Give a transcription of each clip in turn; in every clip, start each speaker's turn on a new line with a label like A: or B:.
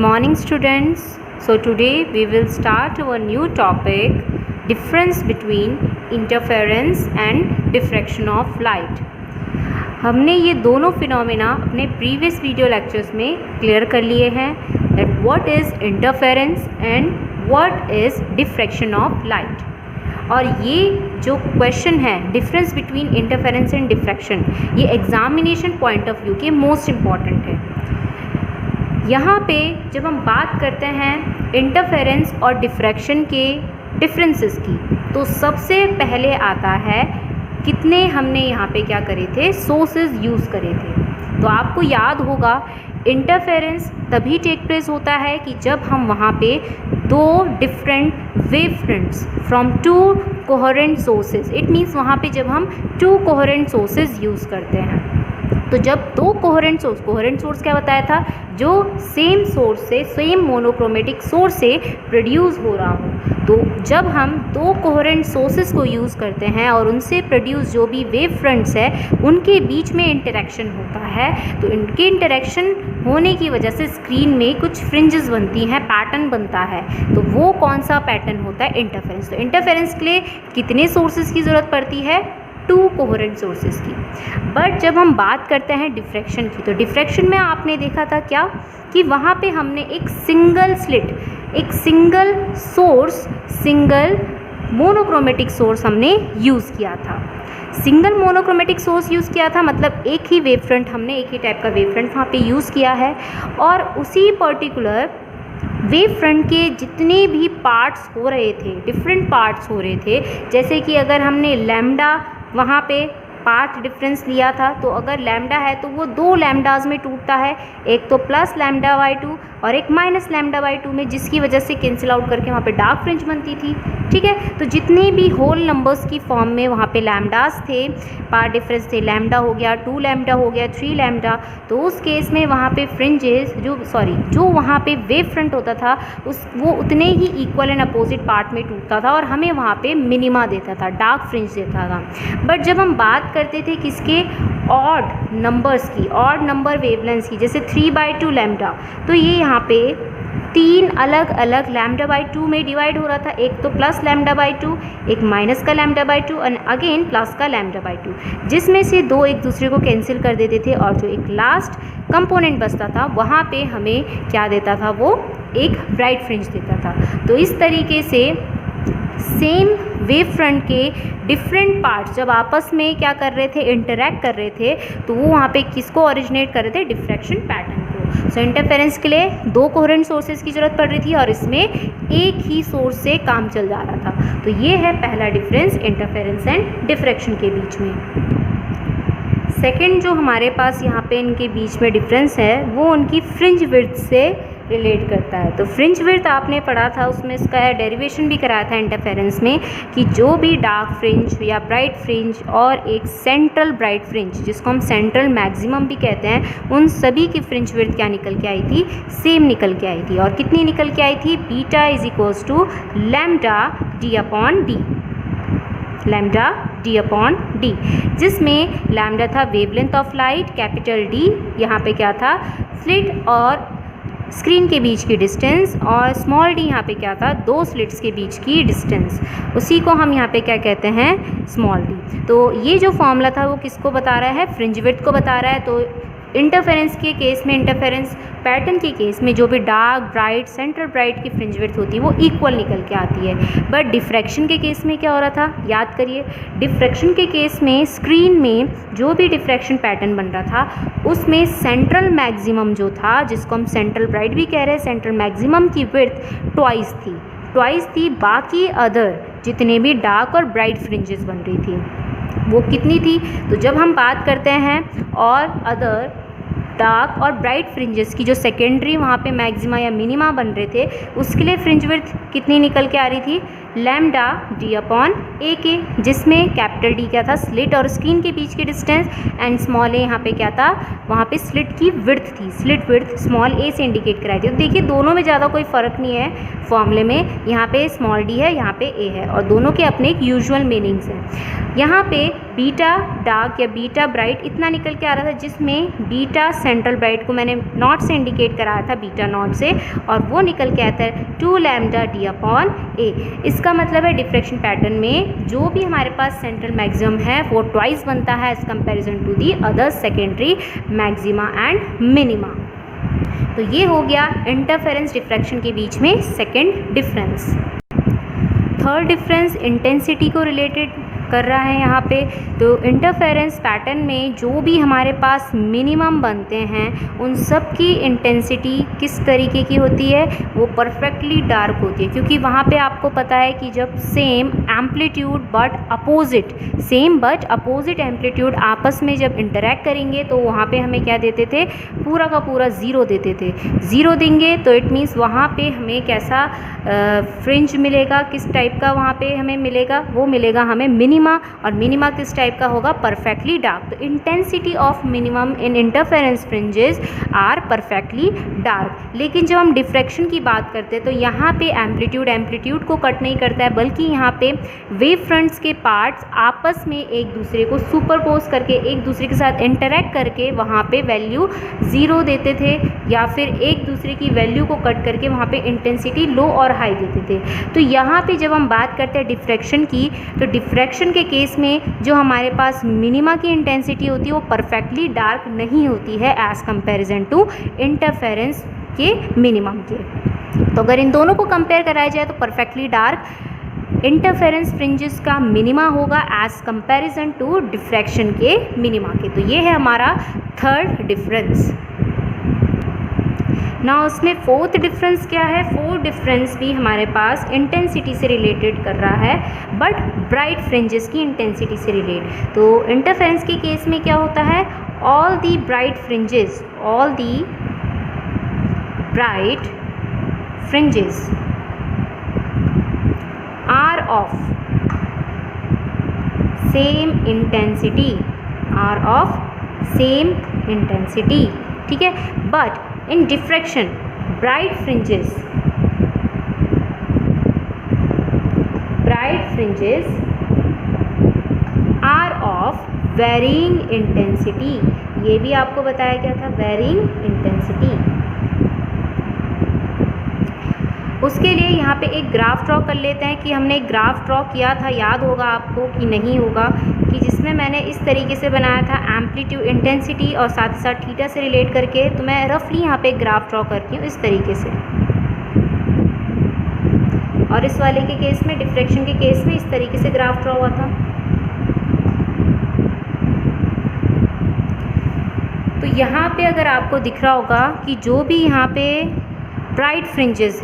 A: morning students. So today we will start our new topic, difference between interference and diffraction of light. हमने ये दोनों phenomena अपने previous video lectures में clear कर लिए हैं that what is interference and what is diffraction of light. और ये जो क्वेश्चन है difference between interference and diffraction, ये एग्जामिनेशन पॉइंट ऑफ व्यू के मोस्ट इम्पॉर्टेंट है। यहाँ पे जब हम बात करते हैं इंटरफेरेंस और डिफ्रैक्शन के डिफरेंसेस की, तो सबसे पहले आता है कितने हमने यहाँ पे क्या करे थे, सोर्सेज यूज़ करे थे। तो आपको याद होगा इंटरफेरेंस तभी टेक प्लेस होता है कि जब हम वहाँ पे दो different wave fronts from to coherent sources, it means वहाँ पे जब हम टू कोहेरेंट सोर्सेज यूज़ करते हैं। तो जब दो कोहेरेंट सोर्स क्या बताया था, जो सेम सोर्स से, सेम मोनोक्रोमेटिक सोर्स से प्रोड्यूस हो रहा हो। तो जब हम दो कोहेरेंट सोर्सेज को यूज़ करते हैं और उनसे प्रोड्यूस जो भी वेव फ्रंट्स है उनके बीच में इंटरेक्शन होता है, तो इनके इंटरेक्शन होने की वजह से स्क्रीन में कुछ फ्रिंजेस बनती हैं, पैटर्न बनता है। तो वो कौन सा पैटर्न होता है, इंटरफेरेंस। तो इंटरफेरेंस के लिए कितने सोर्सेज की ज़रूरत पड़ती है, टू कोहेरेंट सोर्सेज की। बट जब हम बात करते हैं डिफ्रैक्शन की, तो डिफ्रैक्शन में आपने देखा था क्या कि वहाँ पे हमने एक सिंगल स्लिट, एक single source, single monochromatic source हमने यूज़ किया था। सिंगल मोनोक्रोमेटिक सोर्स यूज़ किया था मतलब एक ही वेव फ्रंट, हमने एक ही टाइप का वेव फ्रंट वहाँ पे यूज़ किया है। और उसी पर्टिकुलर वेव फ्रंट के जितने भी पार्ट्स हो रहे थे, डिफरेंट पार्ट्स हो रहे थे, जैसे कि अगर हमने लैम्डा वहाँ पे पार्ट डिफरेंस लिया था, तो अगर लैम्डा है तो वो दो लैम्डाज में टूटता है, एक तो प्लस लैम्डा बाई 2 और एक माइनस लैम्डा बाई 2 में, जिसकी वजह से कैंसिल आउट करके वहाँ पे डार्क फ्रिंज बनती थी। ठीक है, तो जितने भी होल नंबर्स की फॉर्म में वहाँ पे लैम्डाज थे, पार्ट डिफरेंस थे, लैम्डा हो गया, 2 लैम्डा हो गया, 3 लैम्डा, तो उस केस में वहाँ पे फ्रिंजेस जो वहाँ पे वेव फ्रंट होता था वो उतने ही इक्वल एंड अपोजिट पार्ट में टूटता था और हमें वहाँ पे मिनिमा देता था, डार्क फ्रिंज देता था। बट जब हम बात करते थे किसके, ऑड नंबर्स की, ऑड नंबर वेवलेंथ्स की, जैसे 3/2 लैम्डा, तो ये यहाँ पे 3 अलग अलग लैम्डा बाई 2 में डिवाइड हो रहा था। एक तो प्लस लैम्डा बाई 2, एक माइनस का लैम्डा बाई 2 और अगेन प्लस का लैम्डा बाई 2, जिसमें से दो एक दूसरे को कैंसिल कर देते थे और जो एक लास्ट कंपोनेंट बचता था वहाँ पे हमें क्या देता था, वो एक ब्राइट फ्रिंज देता था। तो इस तरीके से सेम वेव फ्रंट के डिफरेंट पार्ट्स जब आपस में क्या कर रहे थे, इंटरैक्ट कर रहे थे, तो वो वहाँ पे किसको ओरिजिनेट कर रहे थे, डिफ्रैक्शन पैटर्न को। सो इंटरफेरेंस के लिए दो कोहेरेंट सोर्सेज की ज़रूरत पड़ रही थी और इसमें एक ही सोर्स से काम चल जा रहा था। तो ये है पहला डिफरेंस इंटरफेरेंस एंड डिफ्रैक्शन के बीच में। सेकेंड जो हमारे पास यहाँ पे इनके बीच में डिफरेंस है, वो उनकी फ्रिंज विड्थ से रिलेट करता है। तो फ्रिंज विड्थ आपने पढ़ा था, उसमें इसका डेरिवेशन भी कराया था इंटरफेरेंस में, कि जो भी डार्क फ्रिंज या ब्राइट फ्रिंज और एक सेंट्रल ब्राइट फ्रिंज, जिसको हम सेंट्रल मैक्सिमम भी कहते हैं, उन सभी की फ्रिंज विड्थ क्या निकल के आई थी, सेम निकल के आई थी। और कितनी निकल के आई थी, beta is equals to lambda D upon D, lambda D upon D, जिसमें लैम्डा था wavelength of light, capital D यहाँ पे क्या था, स्लिट और स्क्रीन के बीच की डिस्टेंस, और स्मॉल डी यहाँ पे क्या था, दो स्लिट्स के बीच की डिस्टेंस, उसी को हम यहाँ पे क्या कहते हैं, स्मॉल डी। तो ये जो फॉर्मूला था वो किसको बता रहा है, फ्रिंज विड्थ को बता रहा है। तो इंटरफेरेंस के केस में, इंटरफेरेंस पैटर्न के केस में जो भी डार्क, ब्राइट, सेंट्रल ब्राइट की फ्रिंज विड्थ होती है वो इक्वल निकल के आती है। बट डिफ्रैक्शन के केस में क्या हो रहा था, याद करिए, डिफ्रैक्शन के केस में स्क्रीन में जो भी डिफ्रैक्शन पैटर्न बन रहा था उसमें सेंट्रल मैक्सिमम जो था, जिसको हम सेंट्रल ब्राइट भी कह रहे हैं, सेंट्रल मैक्सिमम की विड्थ ट्वाइस थी, बाकी अदर जितने भी डार्क और ब्राइट फ्रिंजेस बन रही थी वो कितनी थी। तो जब हम बात करते हैं और अदर डार्क और ब्राइट फ्रिंजेस की, जो सेकेंडरी वहाँ पे मैक्सिमा या मिनिमा बन रहे थे, उसके लिए फ्रिंज विड्थ कितनी निकल के आ रही थी, लैम्डा डी अपॉन ए के, जिसमें कैपिटल डी क्या था, स्लिट और स्क्रीन के बीच की डिस्टेंस, एंड स्मॉल ए यहाँ पे क्या था, वहाँ पे स्लिट की विड्थ थी, स्लिट विड्थ स्मॉल ए से इंडिकेट कराई थी। तो देखिए दोनों में ज़्यादा कोई फ़र्क नहीं है फॉर्मूले में, यहाँ पे स्मॉल डी है, यहाँ पे ए है, और दोनों के अपने एक यूजुअल मीनिंग्स हैं। यहाँ पे बीटा डार्क या बीटा ब्राइट इतना निकल के आ रहा था, जिसमें बीटा सेंट्रल ब्राइट को मैंने नॉट से इंडिकेट कराया था, बीटा नॉट से, और वो निकल के आता है 2 लैम्डा डी अपॉन ए। इसका मतलब है डिफ्रैक्शन पैटर्न में जो भी हमारे पास सेंट्रल मैक्सिमम है वो ट्वाइस बनता है as comparison to the other secondary maxima and minima. तो ये हो गया इंटरफेरेंस डिफ्रैक्शन के बीच में second difference. Third difference intensity को रिलेटेड कर रहा है यहाँ पे। तो इंटरफेरेंस पैटर्न में जो भी हमारे पास मिनिमम बनते हैं उन सब की इंटेंसिटी किस तरीके की होती है, वो परफेक्टली डार्क होती है, क्योंकि वहाँ पे आपको पता है कि जब same amplitude but opposite, same but opposite amplitude आपस में जब इंटरेक्ट करेंगे तो वहाँ पे हमें क्या देते थे, पूरा का पूरा ज़ीरो देते थे। ज़ीरो देंगे तो इट मीन्स वहाँ पे हमें कैसा फ्रिंज मिलेगा, किस टाइप का वहाँ पे हमें मिलेगा, वो मिलेगा हमें मिनिमम, और मिनिमा किस टाइप का होगा, परफेक्टली डार्क। तो intensity of minimum in interference fringes are perfectly dark. लेकिन जब हम डिफ्रैक्शन की बात करते हैं तो यहाँ पे एम्पलीट्यूड को कट नहीं करता है, बल्कि यहाँ पे वेव फ्रंट्स के पार्ट्स आपस में एक दूसरे को सुपरपोज करके, एक दूसरे के साथ इंटरेक्ट करके वहाँ पे वैल्यू ज़ीरो देते थे, या फिर एक दूसरे की वैल्यू को कट करके वहाँ पे इंटेंसिटी लो और हाई देते थे। तो यहाँ पे जब हम बात करते हैं डिफ्रैक्शन की, तो डिफ्रैक्शन के केस में जो हमारे पास मिनिमा की इंटेंसिटी होती है वो परफेक्टली डार्क नहीं होती है एज़ कंपैरिजन टू इंटरफेरेंस के मिनिमम के। तो अगर इन दोनों को कंपेयर कराया जाए तो परफेक्टली डार्क इंटरफेरेंस फ्रिंजेस का मिनिमा होगा एज़ कंपैरिजन टू डिफ्रैक्शन के मिनिमा के। तो ये है हमारा थर्ड डिफरेंस। ना उसमें फोर्थ डिफरेंस क्या है, फोर्थ डिफरेंस भी हमारे पास इंटेंसिटी से रिलेटेड कर रहा है, बट ब्राइट फ्रिंजेस की इंटेंसिटी से रिलेट। तो इंटरफेरेंस के केस में क्या होता है, all the bright fringes, all the bright fringes are of same intensity, are of same intensity, ठीक है। But in diffraction bright fringes are of varying intensity। ये भी आपको बताया गया था, varying intensity। उसके लिए यहाँ पे एक ग्राफ ड्रॉ कर लेते हैं कि हमने एक ग्राफ ड्रॉ किया था, याद होगा आपको कि नहीं होगा, कि जिसमें मैंने इस तरीके से बनाया था एम्पलीट्यूड, इंटेंसिटी और साथ ही साथ थीटा से रिलेट करके। तो मैं रफली यहाँ पे एक ग्राफ ड्रॉ करती हूँ इस तरीके से, और इस वाले के केस में, डिफ्रैक्शन के केस में, इस तरीके से ग्राफ ड्रॉ हुआ था। तो यहाँ पे अगर आपको दिख रहा होगा कि जो भी यहाँ पे ब्राइट फ्रिंजेस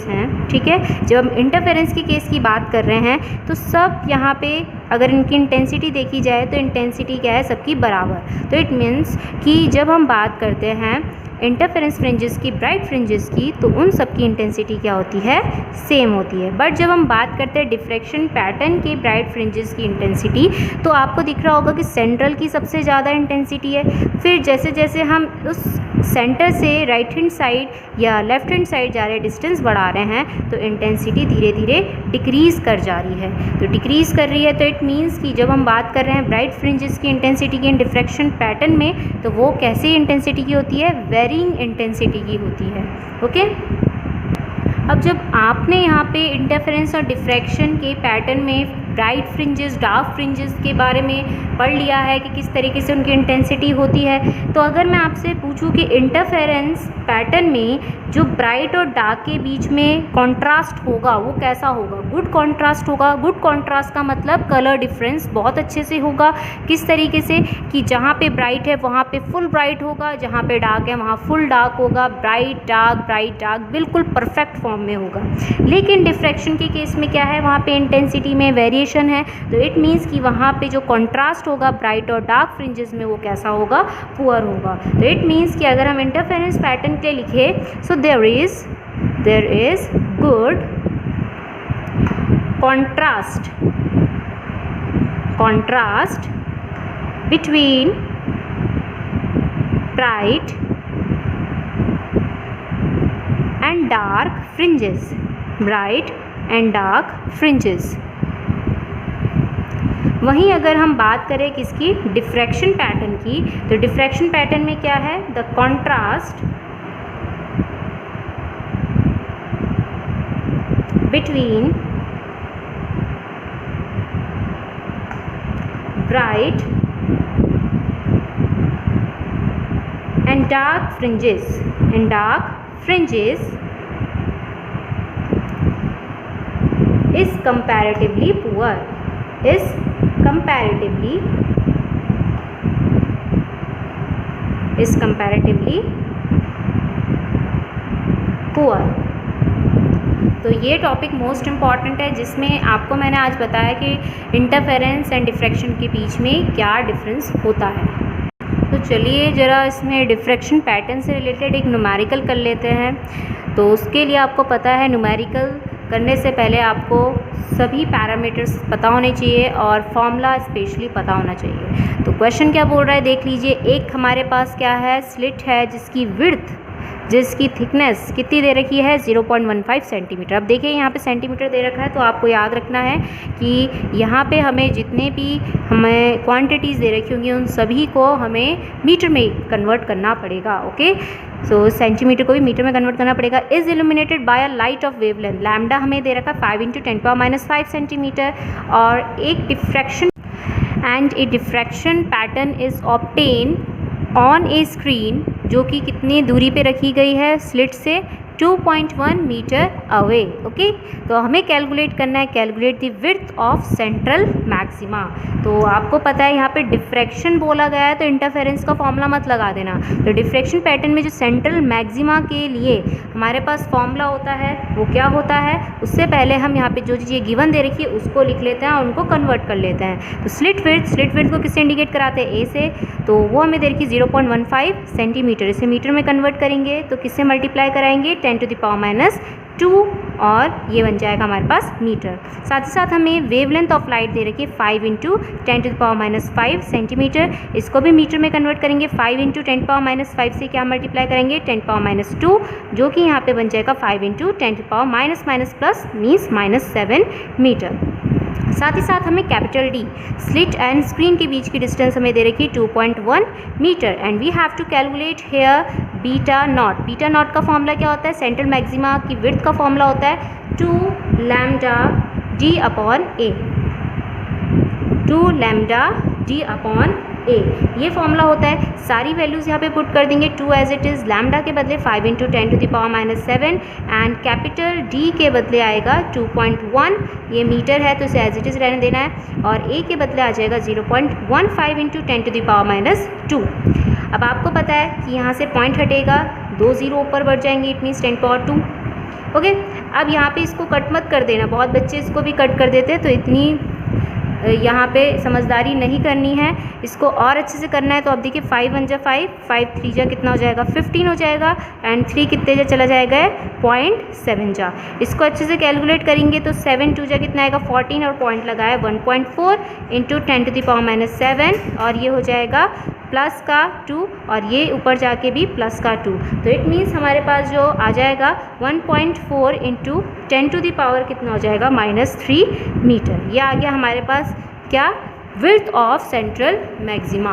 A: हैं, ठीक है, जब हम इंटरफेरेंस के केस की बात कर रहे हैं तो सब यहाँ पे अगर इनकी इंटेंसिटी देखी जाए तो इंटेंसिटी क्या है, सबकी बराबर। तो इट मीन्स कि जब हम बात करते हैं इंटरफेरेंस फ्रिंजेस की, ब्राइट फ्रिंजेस की, तो उन सब की इंटेंसिटी क्या होती है, सेम होती है। बट जब हम बात करते हैं डिफ्रैक्शन पैटर्न की ब्राइट फ्रिंजेस की इंटेंसिटी, तो आपको दिख रहा होगा कि सेंट्रल की सबसे ज़्यादा इंटेंसिटी है। फिर जैसे जैसे हम उस सेंटर से राइट हैंड साइड या लेफ्ट हैंड साइड जा रहे डिस्टेंस बढ़ा रहे हैं तो इंटेंसिटी धीरे धीरे डिक्रीज़ कर जा रही है। तो डिक्रीज़ कर रही है तो इट मीन्स कि जब हम बात कर रहे हैं ब्राइट फ्रिंजेस की इंटेंसिटी की डिफ्रैक्शन पैटर्न में, तो वो कैसी इंटेंसिटी की होती है, वेरिंग इंटेंसिटी की होती है। ओके, अब जब आपने यहाँ पे इंटरफेरेंस और डिफ्रैक्शन के पैटर्न में ब्राइट फ्रिंजेस, डार्क फ्रिंजेस के बारे में पढ़ लिया है कि किस तरीके से उनकी इंटेंसिटी होती है, तो अगर मैं आपसे पूछूं कि इंटरफेरेंस पैटर्न में जो ब्राइट और डार्क के बीच में कॉन्ट्रास्ट होगा वो कैसा होगा, गुड कॉन्ट्रास्ट होगा। गुड कॉन्ट्रास्ट का मतलब कलर डिफरेंस बहुत अच्छे से होगा। किस तरीके से कि जहाँ पे ब्राइट है वहाँ पे फुल ब्राइट होगा, जहाँ पे डार्क है वहाँ फुल डार्क होगा, ब्राइट डार्क बिल्कुल परफेक्ट फॉर्म में होगा। लेकिन डिफ्रैक्शन के केस में क्या है, वहाँ पे इंटेंसिटी में वेरिएशन है, तो इट मीन्स कि वहाँ पे जो कॉन्ट्रास्ट होगा ब्राइट और डार्क फ्रिंजेस में वो कैसा होगा, पुअर होगा। तो इट मीन्स कि अगर हम इंटरफेरेंस पैटर्न के लिए लिखे, so there is good contrast between bright and dark fringes. वहीं अगर हम बात करें किसकी, डिफ्रैक्शन पैटर्न की, तो डिफ्रैक्शन पैटर्न में क्या है, the contrast between bright and dark fringes is comparatively poor. तो ये टॉपिक मोस्ट इम्पॉर्टेंट है, जिसमें आपको मैंने आज बताया कि इंटरफेरेंस एंड डिफ्रैक्शन के बीच में क्या डिफरेंस होता है। तो चलिए ज़रा इसमें डिफ्रैक्शन पैटर्न से रिलेटेड एक न्यूमेरिकल कर लेते हैं। तो उसके लिए आपको पता है, न्यूमेरिकल करने से पहले आपको सभी पैरामीटर्स पता होने चाहिए और फॉर्मूला स्पेशली पता होना चाहिए। तो क्वेश्चन क्या बोल रहा है देख लीजिए। एक हमारे पास क्या है, स्लिट है जिसकी थिकनेस कितनी दे रखी है, 0.15 सेंटीमीटर। अब देखिए यहाँ पे सेंटीमीटर दे रखा है, तो आपको याद रखना है कि यहाँ पे हमें जितने भी हमें क्वांटिटीज़ दे रखी होंगी उन सभी को हमें मीटर में कन्वर्ट करना पड़ेगा। ओके, सो सेंटीमीटर को भी मीटर में कन्वर्ट करना पड़ेगा। Is illuminated by a light of wavelength, lambda हमें दे रखा 5 × 10⁻⁵ सेंटीमीटर। और एक diffraction pattern is obtain on a screen, जो कि कितनी दूरी पे रखी गई है स्लिट से, 2.1 मीटर अवे। ओके, तो हमें कैलकुलेट करना है, calculate the width of central maxima. तो आपको पता है यहाँ पे डिफ्रैक्शन बोला गया है, तो इंटरफेरेंस का फॉर्मूला मत लगा देना। तो डिफ्रैक्शन पैटर्न में जो सेंट्रल मैक्सिमा के लिए हमारे पास फॉर्मूला होता है वो क्या होता है, उससे पहले हम यहाँ पे जो चीज़ें गिवन दे रखी है उसको लिख लेते हैं और उनको कन्वर्ट कर लेते हैं। तो स्लिट विड्थ को किससे इंडिकेट कराते हैं, ए से, तो वो हमें दे रखी 0.15 सेंटीमीटर। इसे मीटर में कन्वर्ट करेंगे तो किससे मल्टीप्लाई कराएंगे, 10⁻², और ये बन जाएगा हमारे पास मीटर। साथ ही साथ हमें वेवलेंथ ऑफ लाइट दे रखी है 5 × 10⁻⁵ सेंटीमीटर। इसको भी मीटर में कन्वर्ट करेंगे, 5 × 10⁻⁵ से क्या मल्टीप्लाई करेंगे, 10⁻², जो कि यहाँ पे बन जाएगा 5 × 10⁻⁻+ -7 मीटर। साथ ही साथ हमें capital D, slit and screen के बीच की डिस्टेंस हमें दे रखी है 2.1 metre. And we have to calculate here beta naught का फॉर्मूला क्या होता है, सेंट्रल मैक्सिमा की विड्थ का फॉर्मूला होता है 2λd/a। ये फॉर्मूला होता है। सारी वैल्यूज़ यहाँ पे पुट कर देंगे, 2 एज इट इज़, लैम्डा के बदले 5 × 10⁻⁷, एंड कैपिटल डी के बदले आएगा 2.1, ये मीटर है तो इसे एज इट इज़ रहने देना है, और ए के बदले आ जाएगा 0.15 × 10⁻²। अब आपको पता है कि यहाँ से पॉइंट हटेगा, 2 0 ऊपर बढ़ जाएंगे, इट मीन्स 10⁻²। ओके, अब यहाँ पे इसको कट मत कर देना, बहुत बच्चे इसको भी कट कर देते हैं, तो इतनी यहाँ पे समझदारी नहीं करनी है, इसको और अच्छे से करना है। तो अब देखिए 5 × 5, 5 3 जा कितना हो जाएगा, 15 हो जाएगा, एंड 3 कितने जा चला जाएगा, 0.7 जा। इसको अच्छे से कैलकुलेट करेंगे तो 7 2 जा कितना आएगा, 14, और पॉइंट लगाया 1.4 × 10⁻⁷, और ये हो जाएगा प्लस का 2, और ये ऊपर जाके भी प्लस का 2। तो इट मीन्स हमारे पास जो आ जाएगा 1.4 × 10⁻⁻ कितना हो जाएगा, -3 मीटर। ये आ गया हमारे पास क्या, विड्थ ऑफ सेंट्रल मैक्सिमा।